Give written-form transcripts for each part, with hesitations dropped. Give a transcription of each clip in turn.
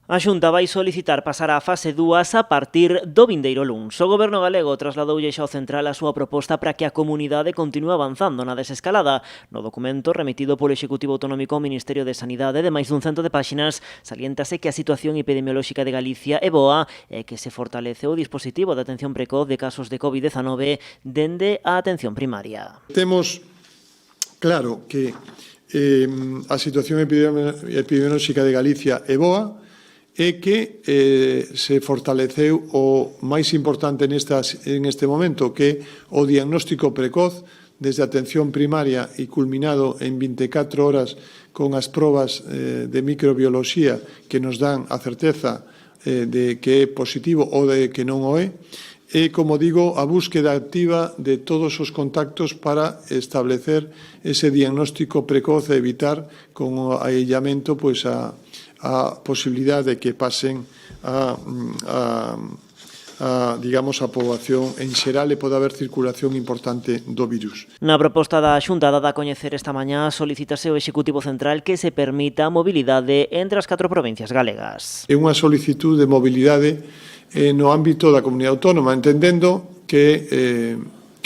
A Xunta vai solicitar pasar á fase 2 a partir do vindeiro luns. O Goberno galego trasladoulle xa ao central a súa proposta para que a comunidade continue avanzando na desescalada. No documento remitido polo Executivo Autonómico ao Ministerio de Sanidade de máis dun cento de páxinas, saliéntase que a situación epidemiolóxica de Galicia é boa e que se fortalece o dispositivo de atención precoz de casos de COVID-19 dende a atención primaria. Temos claro que a situación epidemiolóxica de Galicia é boa, e que se fortaleceu o máis importante neste momento, que o diagnóstico precoz desde a atención primaria e culminado en 24 horas con as probas de microbioloxía que nos dan a certeza de que é positivo ou de que non o é, e, como digo, a búsqueda activa de todos os contactos para establecer ese diagnóstico precoz e evitar con o aillamento pois a posibilidade de que pasen digamos, a poboación en xeral e pode haber circulación importante do virus. Na proposta da Xunta dada a coñecer esta mañá, solicítase ao Executivo Central que se permita a mobilidade entre as 4 provincias galegas. É unha solicitud de mobilidade no ámbito da comunidade autónoma, entendendo que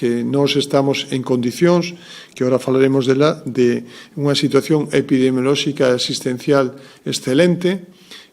nós estamos en condicións, que ahora falaremos dela, de unha situación epidemiolóxica e asistencial excelente,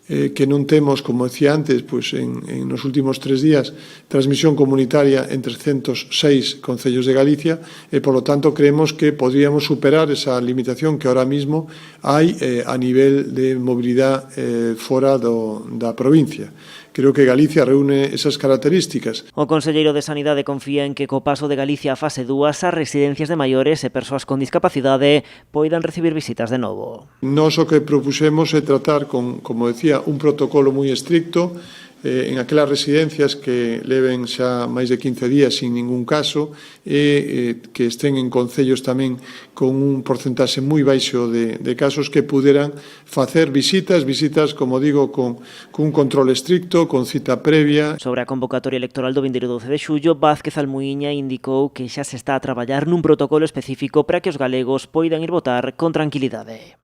que non temos, como decía antes, pois en nos últimos 3 días, transmisión comunitaria en 306 concellos de Galicia e, por lo tanto, creemos que podríamos superar esa limitación que ahora mismo hai a nivel de mobilidade fora da provincia. Creo que Galicia reúne esas características. O conselleiro de Sanidade confía en que co paso de Galicia a fase 2 as residencias de maiores e persoas con discapacidade poidan recibir visitas de novo. Nós o que propuxemos é tratar con, como decía, un protocolo moi estricto en aquelas residencias que leven xa máis de 15 días sin ningún caso e que estén en concellos tamén con un porcentaxe moi baixo de casos que puderan facer visitas, como digo, con un control estricto, con cita previa. Sobre a convocatoria electoral do vindeiro 12 de xullo, Vázquez Almuíña indicou que xa se está a traballar nun protocolo específico para que os galegos poidan ir votar con tranquilidade.